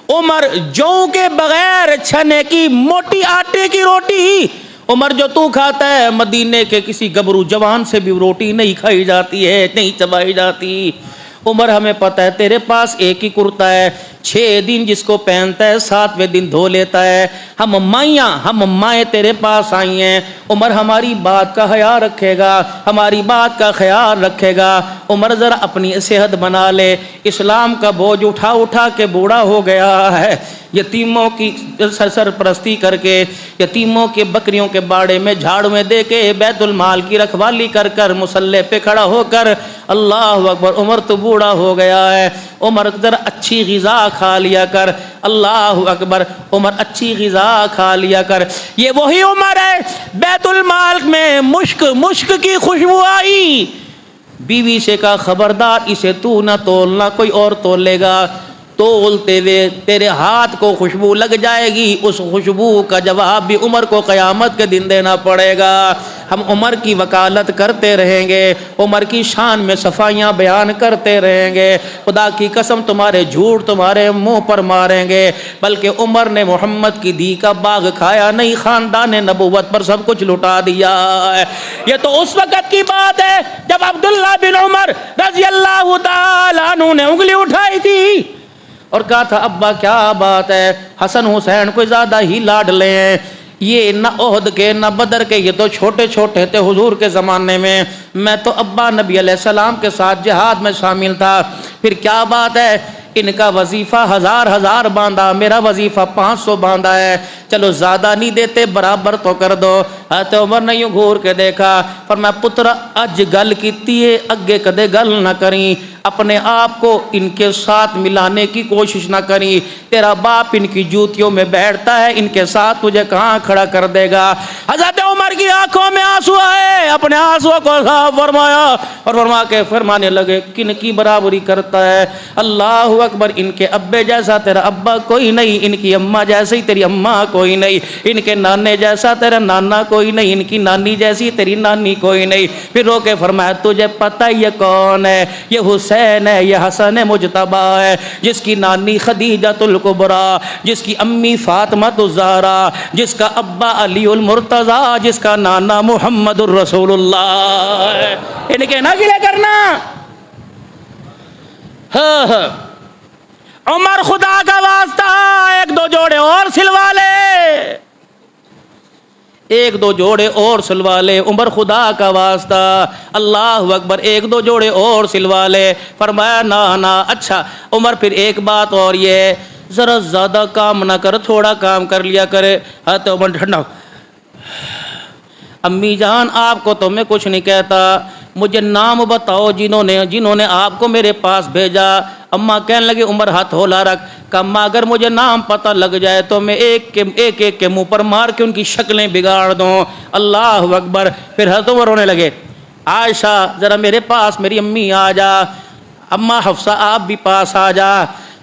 عمر، جو کے بغیر چھنے کی موٹی آٹے کی روٹی عمر جو تو کھاتا ہے، مدینے کے کسی گبرو جوان سے بھی روٹی نہیں کھائی جاتی ہے، نہیں چبائی جاتی. عمر، ہمیں پتہ ہے تیرے پاس ایک ہی کرتا ہے، 6 دن جس کو پہنتا ہے 7ویں دن دھو لیتا ہے. ہم مائیں تیرے پاس آئی ہیں. عمر، ہماری بات کا خیال رکھے گا، ہماری بات کا خیال رکھے گا. عمر، ذرا اپنی صحت بنا لے. اسلام کا بوجھ اٹھا اٹھا کے بوڑھا ہو گیا ہے. یتیموں کی سرپرستی کر کے، یتیموں کے بکریوں کے باڑے میں جھاڑ میں دے کے، بیت المال کی رکھوالی کر کر، مصلے پہ کھڑا ہو کر، اللہ اکبر. عمر تو بوڑھا ہو گیا ہے. عمر، ذرا اچھی غذا کھا لیا کر. اللہ اکبر. عمر، اچھی غذا کھا لیا کر. یہ وہی عمر ہے بیت المال میں مشک کی خوشبو آئی، بیوی سے کہا خبردار اسے تو نہ تولنا، کوئی اور تولے گا. تولتے ہوئے تیرے ہاتھ کو خوشبو لگ جائے گی. اس خوشبو کا جواب بھی عمر کو قیامت کے دن دینا پڑے گا. ہم عمر کی وکالت کرتے رہیں گے، عمر کی شان میں صفائیاں بیان کرتے رہیں گے. خدا کی قسم تمہارے جھوٹ تمہارے منہ پر ماریں گے. بلکہ عمر نے محمد کی دی کا باغ کھایا نہیں، خاندان نبوت پر سب کچھ لٹا دیا ہے. یہ تو اس وقت کی بات ہے جب عبداللہ بن عمر رضی اللہ تعالیٰ عنہ نے انگلی اٹھائی تھی اور کہا تھا ابا کیا بات ہے، حسن حسین کو زیادہ ہی لاڈلے ہیں. یہ نہ عہد کے نہ بدر کے، یہ تو چھوٹے چھوٹے تھے حضور کے زمانے میں. میں تو ابا نبی علیہ السلام کے ساتھ جہاد میں شامل تھا. پھر کیا بات ہے، ان کا وظیفہ 1000 باندھا، میرا وظیفہ 500 باندھا ہے. چلو زیادہ نہیں دیتے، برابر تو کر دو. حضرت عمر نے یوں گھور کے دیکھا، فرمایا پتر اج گل کیتی ہے، اگے کدے گل نہ کریں. اپنے آپ کو ان کے ساتھ ملانے کی کوشش نہ کریں. تیرا باپ ان کی جوتیوں میں بیٹھتا ہے، ان کے ساتھ تجھے کہاں کھڑا کر دے گا. حضرت عمر کی آنکھوں میں آنسو آئے، اپنے آنسو کو صاف فرمایا اور فرما کے فرمانے لگے کن کی برابری کرتا ہے. اللہ اکبر. ان کے ابے جیسا تیرا ابا کوئی نہیں، ان کی اماں جیسی تیری اماں کوئی نہیں، ان کے نانے جیسا تیرا نانا کوئی نہیں، ان کی نانی جیسی تیری نانی کوئی نہیں. پھر رو کے فرمایا تجھے پتہ یہ کون ہے؟ یہ حسین ہے، یہ حسن مجتبی ہے، جس کی نانی خدیجۃ الکبریٰ، جس کی امی فاطمۃ الزہرا، جس کا ابا علی المرتضیٰ، جس کا نانا محمد الرسول اللہ ہے. ان کے نہ گلے کرنا. عمر خدا کا واسطہ 1-2 جوڑے اور سلوا لے، 1-2 جوڑے اور سلوا لے. عمر خدا کا واسطہ، اللہ اکبر، 1-2 جوڑے اور سلوا لے. فرمایا نا. اچھا عمر پھر ایک بات اور، یہ ذرا زیادہ کام نہ کر، تھوڑا کام کر لیا کرے. حضرت عمر ٹھنڈا، امی جان آپ کو تو میں کچھ نہیں کہتا، مجھے نام بتاؤ جنہوں نے آپ کو میرے پاس بھیجا. اماں کہنے لگے عمر ہاتھ ہولا رکھ. کما اگر مجھے نام پتہ لگ جائے تو میں ایک کے منہ پر مار کے ان کی شکلیں بگاڑ دوں. اللہ اکبر. پھر حضرت عمر رونے لگے. عائشہ ذرا میرے پاس، میری امی آ جا. اماں حفصہ آپ بھی پاس آ جا.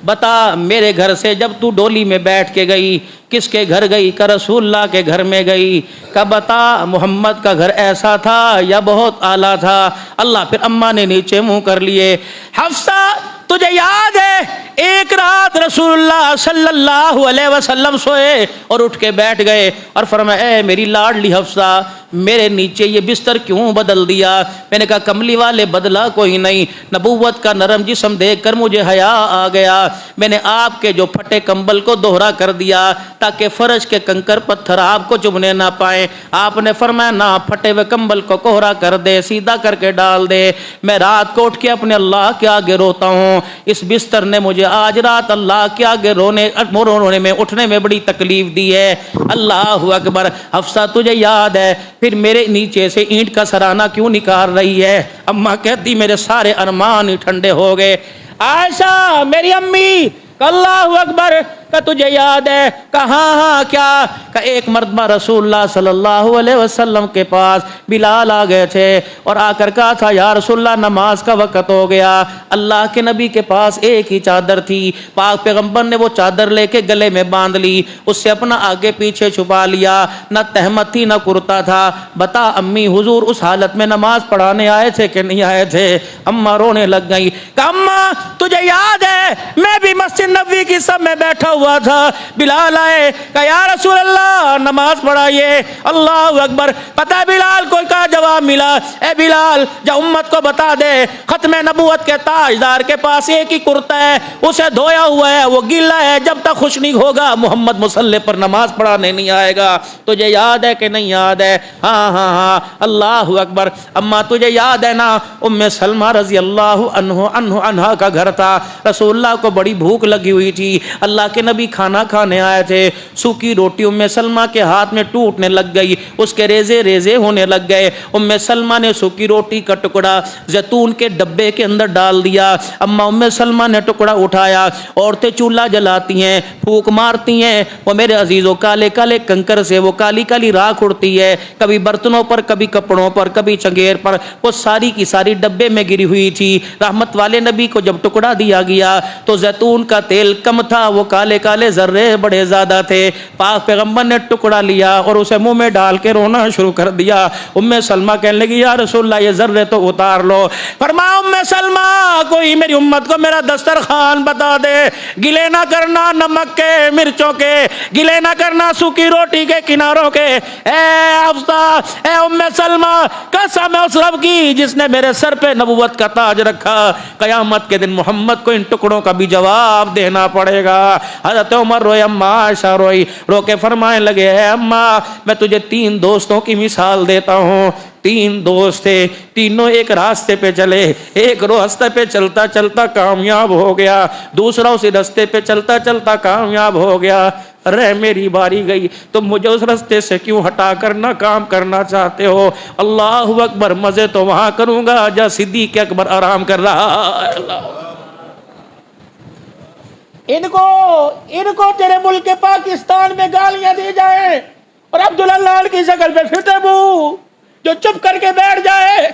بتا میرے گھر سے جب تو ڈولی میں بیٹھ کے گئی کس کے گھر گئی؟ کہ رسول اللہ کے گھر میں گئی. کہ بتا محمد کا گھر ایسا تھا یا بہت اعلیٰ تھا؟ اللہ. پھر اماں نے نیچے منہ کر لیے. حفصہ تجھے یاد ہے ایک رات رسول اللہ صلی اللہ علیہ وسلم سوئے اور اٹھ کے بیٹھ گئے اور فرمایا اے میری لاڈلی حفصہ میرے نیچے یہ بستر کیوں بدل دیا؟ میں نے کہا کملی والے بدلا کوئی نہیں، نبوت کا نرم جسم دیکھ کر مجھے حیا آ گیا. میں نے آپ کے جو پھٹے کمبل کو دوہرا کر دیا تاکہ فرش کے کنکر پتھر آپ کو چبھنے نہ پائیں. آپ نے فرمایا نہ، پھٹے ہوئے کمبل کو کوہرا کر دے، سیدھا کر کے ڈال دے. میں رات کو اٹھ کے اپنے اللہ کے آگے روتا ہوں. اس بستر نے مجھے آج رات اللہ کے آگے رونے میں اٹھنے میں بڑی تکلیف دی ہے. اللہ اکبر. حفصہ تجھے یاد ہے پھر میرے نیچے سے اینٹ کا سرانہ کیوں نکال رہی ہے؟ اماں کہتی میرے سارے ارمان ہی ٹھنڈے ہو گئے. عائشہ میری امی، اللہ اکبر، کہ تجھے یاد ہے؟ کہاں ہاں کیا؟ کہ ایک مرتبہ رسول اللہ صلی اللہ علیہ وسلم کے پاس بلال آ گئے تھے اور آ کر کہا تھا یا رسول اللہ نماز کا وقت ہو گیا۔ اللہ کے نبی کے پاس ایک ہی چادر تھی، پاک پیغمبر نے وہ چادر لے کے گلے میں باندھ لی، اس سے اپنا آگے پیچھے چھپا لیا، نہ تہمت تھی نہ کرتا تھا۔ بتا امی حضور اس حالت میں نماز پڑھانے آئے تھے کہ نہیں آئے تھے؟ اماں رونے لگ گئی کہ اماں تجھے یاد ہے میں بھی مسجد نبوی کی سب میں بیٹھا ہوا تھا، بلال آئے کہ یا رسول اللہ نماز پڑھائیے۔ اللہ اکبر۔ پتہ بلال کو کیا جواب ملا؟ اے بلال جا امت کو بتا دے ختم نبوت کے تاجدار کے پاس ایک ہی کرتا ہے، اسے دھویا ہوا ہے، وہ گیلا ہے، جب تک خوش نہیں ہوگا محمد مصلی پر نماز پڑھانے نہیں آئے گا۔ تجھے یاد ہے کہ نہیں یاد ہے؟ ہاں ہاں ہاں۔ اللہ اکبر۔ اما تجھے یاد ہے نا ام سلمہ رضی اللہ عنہا کا گھر تھا، رسول اللہ کو بڑی بھوک لگی ہوئی تھی، اللہ کے نبی کھانا کھانے آئے تھے، سوکھی روٹی ام سلمہ کے ہاتھ میں ٹوٹنے لگ گئی، اس کے ریزے ریزے ہونے لگ گئے۔ ام سلمہ نے سوکھی روٹی کا ٹکڑا زیتون کے ڈبے کے اندر ڈال دیا، اما ام سلمہ نے ٹکڑا اٹھایا، عورتیں چولہا جلاتی ہیں، پھونک مارتی ہیں، وہ میرے عزیزوں کالے کالے کنکر سے وہ کالی کالی راکھ اڑتی ہے، کبھی برتنوں پر، کبھی کپڑوں پر، کبھی چنگیر پر، وہ ساری کی ساری ڈبے میں گری ہوئی تھی۔ رحمت والے نبی کو جب ٹکڑا دیا گیا تو زیتون کا تیل کم تھا، وہ کالے کالے ذرے بڑے زیادہ تھے۔ پاک پیغمبر نے ٹکڑا لیا اور اسے منہ میں ڈال کے رونا شروع کر دیا۔ ام سلمہ کہنے لگی یا رسول اللہ یہ ذرے تو اتار لو۔ فرمایا ام سلمہ کوئی میری امت کو میرا دسترخوان بتا دے، گلے نہ کرنا نمک کے، مرچوں کے، گلے نہ کرنا سوکھی روٹی کے کناروں کے۔ اے حفصہ، اے ام سلمہ، قسم ہے اس رب کی جس نے میرے سر پہ نبوت کا تاج رکھا، قیامت کے دن محمد کو ان ٹکڑوں کا بھی جواب دینا پڑے گا۔ حضرت عمر روئے، اما عائشہ روئی، رو کے فرمائے لگے اے اماں میں تجھے 3 دوستوں کی مثال دیتا ہوں۔ 3 دوست تھے، تینوں ایک راستے پہ چلے، ایک راستے پہ چلتا چلتا کامیاب ہو گیا، دوسرا اسی راستے پہ چلتا چلتا کامیاب ہو گیا۔ رہ میری باری گئی، تم مجھے اس راستے سے کیوں ہٹا کر نہ کام کرنا چاہتے ہو؟ اللہ اکبر، مزے تو وہاں کروں گا جہاں صدیق اکبر آرام کر رہا ہے۔ ان کو تیرے ملک پاکستان میں گالیاں دی جائیں اور عبداللہ کی شکل پہ فٹے بو جو چپ کر کے بیٹھ جائے۔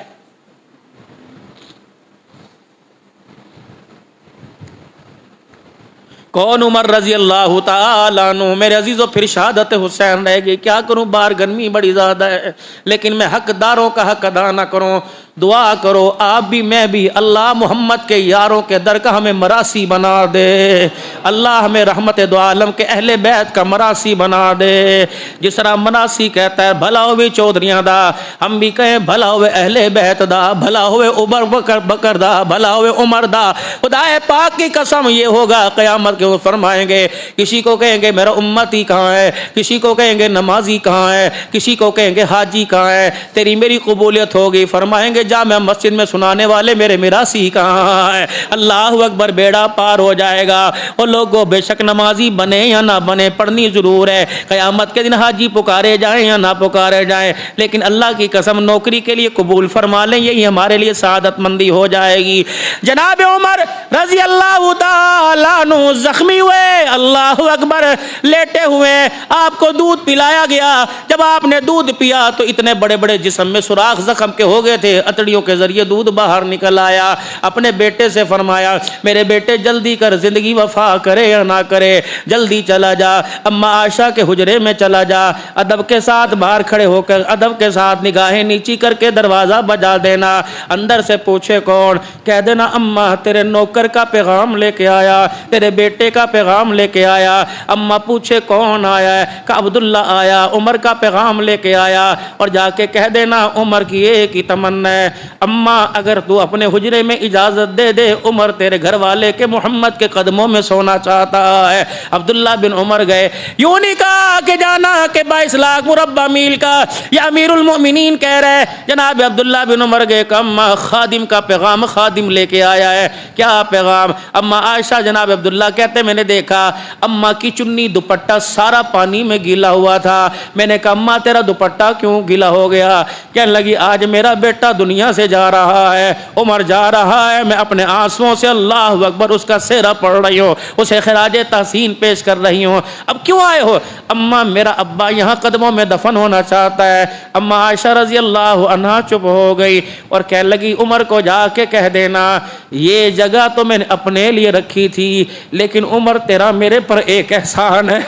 کون؟ عمر رضی اللہ تعالیٰ عنہ۔ میرے عزیزوں پھر شہادت حسین رہ گئی، کیا کروں باہر گرمی بڑی زیادہ ہے، لیکن میں حقداروں کا حق ادا نہ کروں۔ دعا کرو آپ بھی میں بھی، اللہ محمد کے یاروں کے در کا ہمیں مراسی بنا دے، اللہ ہمیں رحمت دو عالم کے اہل بیت کا مراسی بنا دے۔ جس طرح مراسی کہتا ہے بھلا ہوئے چودھریاں دا، ہم بھی کہیں بھلا ہوئے اہل بیت دا، بھلا ہوئے عمر بکر دا، بھلا ہوئے عمر دا۔ خدا پاک کی قسم یہ ہوگا قیامت کے فرمائیں گے، کسی کو کہیں گے میرا امتی کہاں ہے، کسی کو کہیں گے نمازی کہاں ہے، کسی کو کہیں گے حاجی کہاں ہے، تیری میری قبولیت ہوگی۔ فرمائیں گے جامع مسجد میں سنانے والے میرے میراثی کہاں ہے۔ اللہ اکبر، بیڑا پار ہو جائے گا۔ اور لوگوں بے شک نمازی بنے یا نہ بنے پڑھنی ضرور ہے، قیامت کے دن حاجی پکارے جائیں یا نہ پکارے جائیں، لیکن اللہ کی قسم نوکری کے لیے قبول فرما لیں، یہی ہمارے لیے سعادت مندی ہو جائے گی۔ جناب عمر رضی اللہ تعالیٰ عنہ زخمی ہوئے، اللہ اکبر، لیٹے ہوئے، آپ کو دودھ پلایا گیا۔ جب آپ نے دودھ پیا تو اتنے بڑے بڑے جسم میں سوراخ زخم کے ہو گئے تھے، اتڑیوں کے ذریعے دودھ باہر نکل آیا۔ اپنے بیٹے سے فرمایا میرے بیٹے جلدی کر، زندگی وفا کرے یا نہ کرے جلدی چلا جا، اما عائشہ کے حجرے میں چلا جا، ادب کے ساتھ باہر کھڑے ہو کر ادب کے ساتھ نگاہیں نیچی کر کے دروازہ بجا دینا، اندر سے پوچھے کون، کہہ دینا اما تیرے نوکر کا پیغام لے کے آیا، تیرے بیٹے کا پیغام لے کے آیا۔ اما پوچھے کون آیا ہے، کہ عبداللہ آیا، عمر کا پیغام لے کے آیا، اور جا کے کہہ دینا عمر کی ایک ہی تمنا ہے، اما اگر تو اپنے حجرے میں اجازت دے دے عمر تیرے گھر والے کے محمد کے قدموں میں سونا چاہتا ہے۔ عبداللہ بن عمر گئے، یوں نہیں کہا کہ جانا کہ 22 لاکھ مربع میل کا یا امیر المؤمنین کہہ رہے، جناب عبداللہ بن عمر گئے کہ اما خادم کا پیغام خادم لے کے آیا ہے۔ کیا پیغام؟ اما عائشہ جناب عبداللہ کہتے میں نے دیکھا اما کی چنی دوپٹہ سارا پانی میں گیلا ہوا تھا، میں نے کہا اما تیرا دوپٹہ کیوں گیلا ہو گیا؟ کہنے لگی آج میرا بیٹا دنیا سے جا رہا ہے، عمر جا رہا ہے، میں اپنے آنسوؤں سے اللہ اکبر اس کا سہرا پڑھ رہی ہوں، اسے خراج تحسین پیش کر رہی ہوں. اب کیوں آئے ہو؟ اماں میرا ابا یہاں قدموں میں دفن ہونا چاہتا ہے. اماں عائشہ رضی اللہ عنہا چپ ہو گئی اور کہنے لگی عمر کو جا کے کہہ دینا یہ جگہ تو میں نے اپنے لیے رکھی تھی لیکن عمر تیرا میرے پر ایک احسان ہے.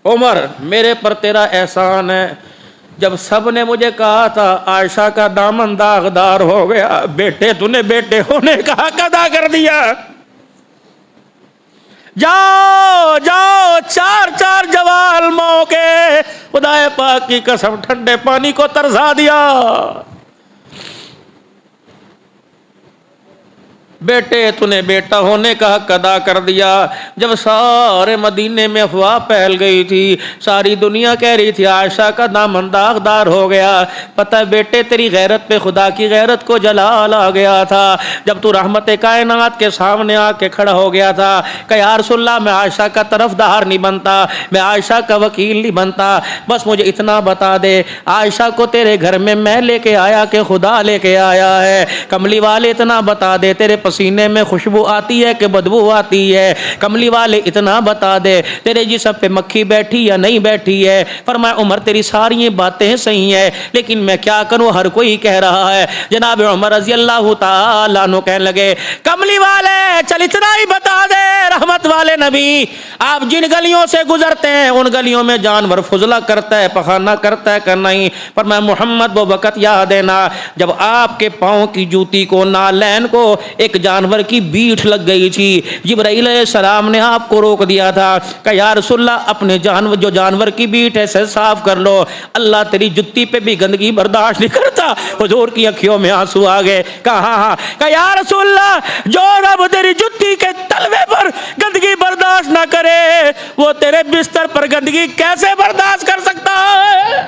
عمر میرے پر تیرا احسان ہے. جب سب نے مجھے کہا تھا عائشہ کا دامن داغدار ہو گیا، بیٹے تو نے بیٹے ہونے کا حق ادا کر دیا. جاؤ جاؤ چار چار جوال موقع خدا پاک کی قسم ٹھنڈے پانی کو ترسا دیا. بیٹے تو نے بیٹا ہونے کا حق ادا کر دیا. جب سارے مدینے میں افواہ پھیل گئی تھی، ساری دنیا کہہ رہی تھی عائشہ کا دامن داغدار ہو گیا، پتہ بیٹے تیری غیرت پہ خدا کی غیرت کو جلال آ گیا تھا. جب تو رحمت کائنات کے سامنے آ کے کھڑا ہو گیا تھا کہ یا رسول اللہ میں عائشہ کا طرفدار نہیں بنتا، میں عائشہ کا وکیل نہیں بنتا، بس مجھے اتنا بتا دے عائشہ کو تیرے گھر میں لے کے آیا کہ خدا لے کے آیا ہے. کملی والے اتنا بتا دے تیرے پسینے میں خوشبو آتی ہے کہ بدبو آتی ہے. کملی والے اتنا بتا دے تیرے جسم پہ مکھی بیٹھی یا نہیں بیٹھی ہے. فرمایا عمر تیری ساری باتیں صحیح ہیں لیکن میں کیا کروں، ہر کوئی کہہ رہا ہے. جناب عمر رضی اللہ تعالیٰ عنہ کہنے لگے کملی والے چل اتنا ہی بتا دے رحمت والے نبی، آپ جن گلیوں سے گزرتے ہیں ان گلیوں میں جانور فضلہ کرتا ہے، پخانہ کرتا ہے کہ نہیں؟ فرمایا محمد وہ وقت یاد ہے نا جب آپ کے پاؤں کی جوتی کو نالین کو ایک جانور کی بیٹھ لگ گئی تھی، جبرائیل علیہ السلام نے آپ کو روک دیا تھا کہ یا رسول اللہ اپنے جانور کی بیٹھ ہے صاف کر لو، اللہ تیری جتی پہ بھی گندگی برداشت نہیں کرتا. حضور کی آنکھوں میں آنسو آ گئے. کہا کہ یا رسول اللہ جو رب تیری جتی کے تلوے پر گندگی برداشت نہ کرے وہ تیرے بستر پر گندگی کیسے برداشت کر سکتا ہے؟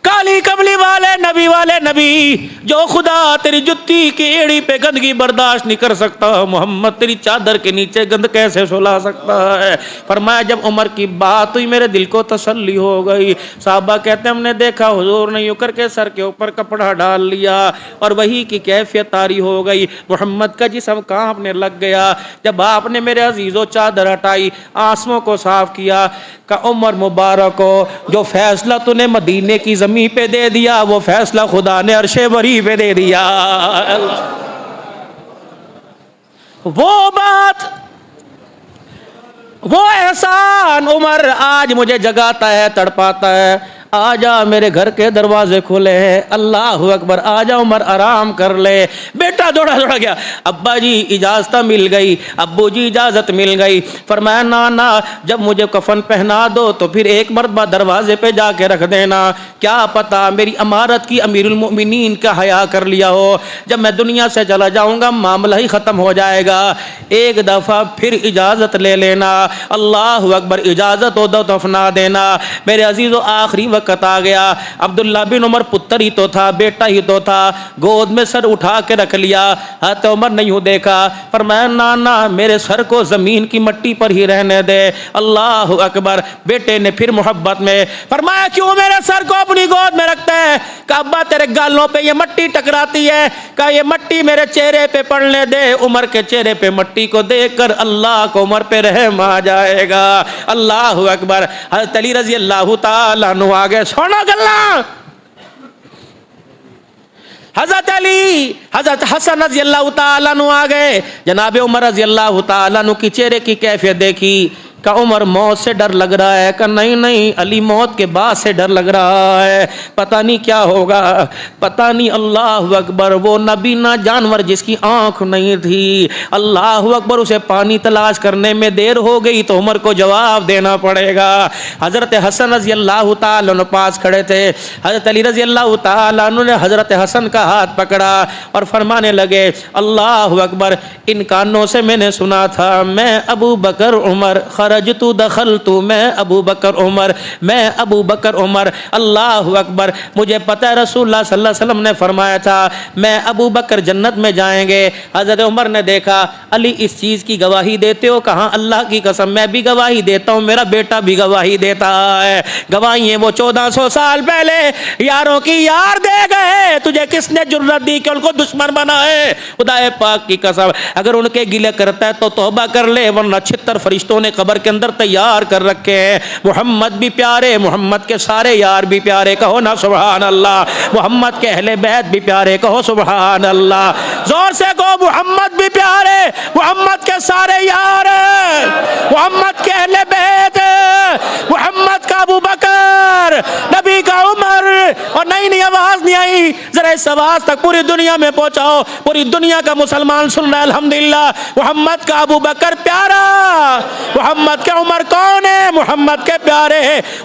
کالی کملی والے نبی جو خدا تیری جتی کی ایڑی پہ گندگی برداشت نہیں کر سکتا، محمد تیری چادر کے نیچے گند کیسے سلا سکتا ہے؟ فرمایا جب عمر کی بات ہوئی میرے دل کو تسلی ہو گئی. صحابہ کہتے ہیں ہم نے دیکھا حضور نے یوں کر کے سر کے اوپر کپڑا ڈال لیا اور وہی کی کیفیت طاری ہو گئی. محمد کا جسم کانپنے لگ گیا. جب آپ نے میرے عزیزوں چادر ہٹائی، آنسوؤں کو صاف کیا کہ عمر مبارک ہو جو فیصلہ تو نے مدینے کی زمین پہ دے دیا وہ فیصلہ خدا نے عرش بری پہ دے دیا. وہ بات وہ احسان عمر آج مجھے جگاتا ہے، تڑپاتا ہے. آجا میرے گھر کے دروازے کھلے ہیں، اللہ اکبر، آجا عمر آرام کر لے. بیٹا دوڑا گیا، ابا جی اجازت مل گئی، ابو جی اجازت مل گئی. فرمایا نانا جب مجھے کفن پہنا دو تو پھر ایک مرتبہ دروازے پہ جا کے رکھ دینا، کیا پتا میری امارت کی امیر المؤمنین کا حیا کر لیا ہو، جب میں دنیا سے چلا جاؤں گا معاملہ ہی ختم ہو جائے گا. ایک دفعہ پھر اجازت لے لینا، اللہ اکبر، اجازت ہو دو دفنا دینا. میرے عزیزو آخری وقت آ گیا. عبداللہ بن عمر پتر ہی تو تھا، بیٹا ہی تو تھا، گود میں سر اٹھا کے رکھ لیا. حضرت عمر نے یوں دیکھا، فرمایا نانا میرے سر کو زمین کی مٹی پر ہی رہنے دے. اللہ اکبر. بیٹے نے پھر محبت میں فرمایا کیوں میرے سر کو اپنی گود میں رکھتا ہے؟ کہ ابا تیرے گالوں پہ یہ مٹی ٹکراتی ہے، کہ یہ مٹی میرے چہرے پہ پڑنے دے. عمر کے چہرے پہ مٹی کو دیکھ کر اللہ کو عمر پہ رحم آ جائے گا. اللہ اکبر. حضرت علی رضی اللہ تعالیٰ عنہ آگے سونا گلا. حضرت علی، حضرت حسن رضی اللہ تعالیٰ عنہ آ گئے. جناب عمر رضی اللہ تعالیٰ عنہ کی چہرے کی کیفیت دیکھی کہ عمر موت سے ڈر لگ رہا ہے، کہ نہیں علی موت کے بعد سے ڈر لگ رہا ہے، پتہ نہیں کیا ہوگا، پتہ نہیں. اللہ اکبر. وہ نبی نہ جانور جس کی آنکھ نہیں تھی، اللہ اکبر، اسے پانی تلاش کرنے میں دیر ہو گئی تو عمر کو جواب دینا پڑے گا. حضرت حسن رضی اللہ تعالیٰ عنہ پاس کھڑے تھے. حضرت علی رضی اللہ تعالیٰ عنہ نے حضرت حسن کا ہاتھ پکڑا اور فرمانے لگے اللہ اکبر، ان کانوں سے میں نے سنا تھا میں ابو بکر عمر خرجت دخلت، میں ابو بکر عمر، میں ابو بکر عمر. اللہ اکبر. مجھے پتہ ہے رسول اللہ صلی اللہ علیہ وسلم نے فرمایا تھا میں ابو بکر جنت میں جائیں گے. حضرت عمر نے دیکھا علی اس چیز کی گواہی دیتے ہو؟ کہاں اللہ کی قسم میں بھی گواہی دیتا ہوں، میرا بیٹا بھی گواہی دیتا ہے. گواہی وہ 1400 سال پہلے یاروں کی یار دے گئے، تجھے کس نے جرت دی کہ ان کو دشمن بنائے؟ خدا پاک کی قسم اگر ان کے گلے کرتا ہے تو توبہ کر لے، ورنہ 76 فرشتوں نے قبر کے اندر تیار کر رکھے ہیں. محمد بھی پیارے، محمد کے سارے یار بھی پیارے، کہو نا سبحان اللہ. محمد کے اہل بیت بھی پیارے، کہو سبحان اللہ. زور سے کہو محمد بھی پیارے، محمد کے سارے یار، محمد کے اہل بیت، محمد کا ابو بکر، نبی کا عمر. اور نئی آواز نہیں آئی، ذرا اس آواز تک پوری دنیا میں پہنچاؤ، پوری دنیا کا مسلمان سن رہا ہے. الحمدللہ محمد کا ابو بکر پیارا، محمد کے عمر کون ہے؟ محمد کے پیارے.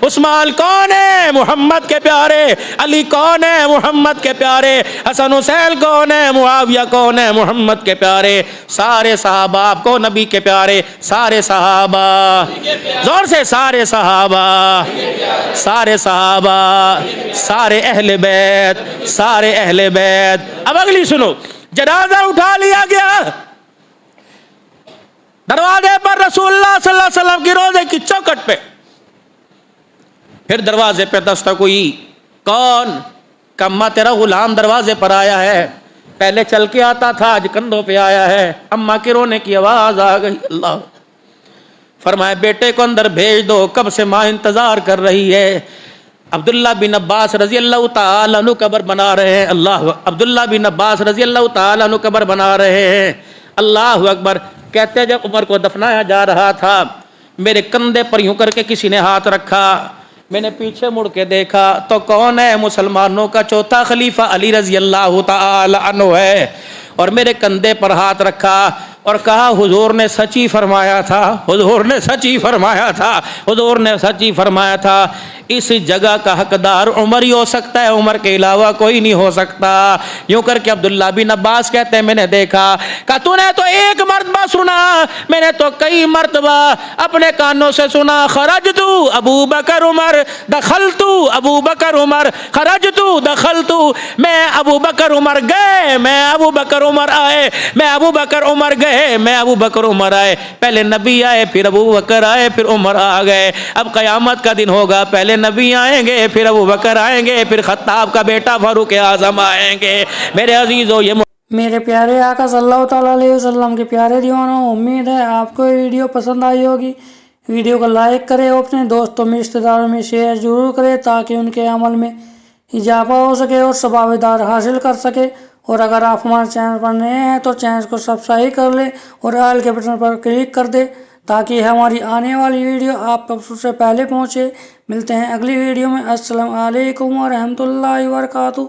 عثمان کون ہے؟ محمد کے پیارے. علی کون ہے؟ محمد کے پیارے. حسن حسین کون ہے؟ معاویہ کون ہے؟ محمد کے پیارے. سارے صحابہ آپ کو نبی کے پیارے، سارے صحابہ زور سے، سارے صحابہ، سارے صحابہ، سارے اہل بیت، سارے اہل بیت. اب اگلی سنو. جنازہ اٹھا لیا گیا، دروازے پر رسول اللہ صلی اللہ علیہ وسلم کی روضے کی چوکھٹ پہ. پھر دروازے پہ دستک ہوئی. کون؟ کما تیرا غلام دروازے پر آیا ہے. پہلے چل کے آتا تھا، آج کندھوں پہ آیا ہے. اماں کے رونے کی آواز آ گئی. اللہ فرمایا بیٹے کو اندر بھیج دو، کب سے ماں انتظار کر رہی ہے. عبداللہ بن عباس رضی اللہ تعالیٰ عنہ قبر بنا رہے ہیں. اللہ عبداللہ بن عباس رضی اللہ تعالیٰ عنہ قبر بنا رہے ہیں. اللہ اکبر. کہتے ہیں جب عمر کو دفنایا جا رہا تھا میرے کندھے پر یوں کر کے کسی نے ہاتھ رکھا. میں نے پیچھے مڑ کے دیکھا تو کون ہے؟ مسلمانوں کا چوتھا خلیفہ علی رضی اللہ تعالی عنہ ہے. اور میرے کندھے پر ہاتھ رکھا اور کہا حضور نے سچ ہی فرمایا تھا، حضور نے سچ ہی فرمایا تھا، حضور نے سچ ہی فرمایا تھا. اس جگہ کا حقدار عمر ہی ہو سکتا ہے، عمر کے علاوہ کوئی نہیں ہو سکتا. یوں کر کے عبداللہ بن عباس کہتے ہیں میں نے دیکھا کہ تو نے تو ایک مرتبہ سنا، میں نے تو کئی مرتبہ اپنے کانوں سے سنا. خرجتو ابو بکر عمر دخلتو ابو بکر عمر خرجتو دخلتو. میں ابو بکر عمر گئے، میں ابو بکر عمر آئے، میں ابو بکر عمر گئے، میں ابو بکر عمر آئے. پہلے نبی آئے، پھر ابو بکر آئے، پھر عمر آ گئے. اب قیامت کا دن ہوگا، پہلے نبی آئیں گے، پھر ابو بکر آئیں گے، پھر خطاب کا بیٹا فاروق اعظم آئیں گے. میرے عزیزو یہ میرے پیارے آقا صلی اللہ تعالیٰ علیہ وسلم کے پیارے دیوانوں، امید ہے آپ کو یہ ویڈیو پسند آئی ہوگی. ویڈیو کو لائک کرے اور اپنے دوستوں میں رشتہ داروں میں شیئر ضرور کرے تاکہ ان کے عمل میں اضافہ ہو سکے اور ثوابدار حاصل کر سکے. اور اگر آپ ہمارے چینل پر نئے ہیں تو چینل کو سبسکرائب کر لیں اور آل کے بٹن پر کلک کر دیں تاکہ ہماری آنے والی ویڈیو آپ تک سب سے پہلے پہنچے. ملتے ہیں اگلی ویڈیو میں. السلام علیکم ورحمۃ اللہ وبرکاتہ.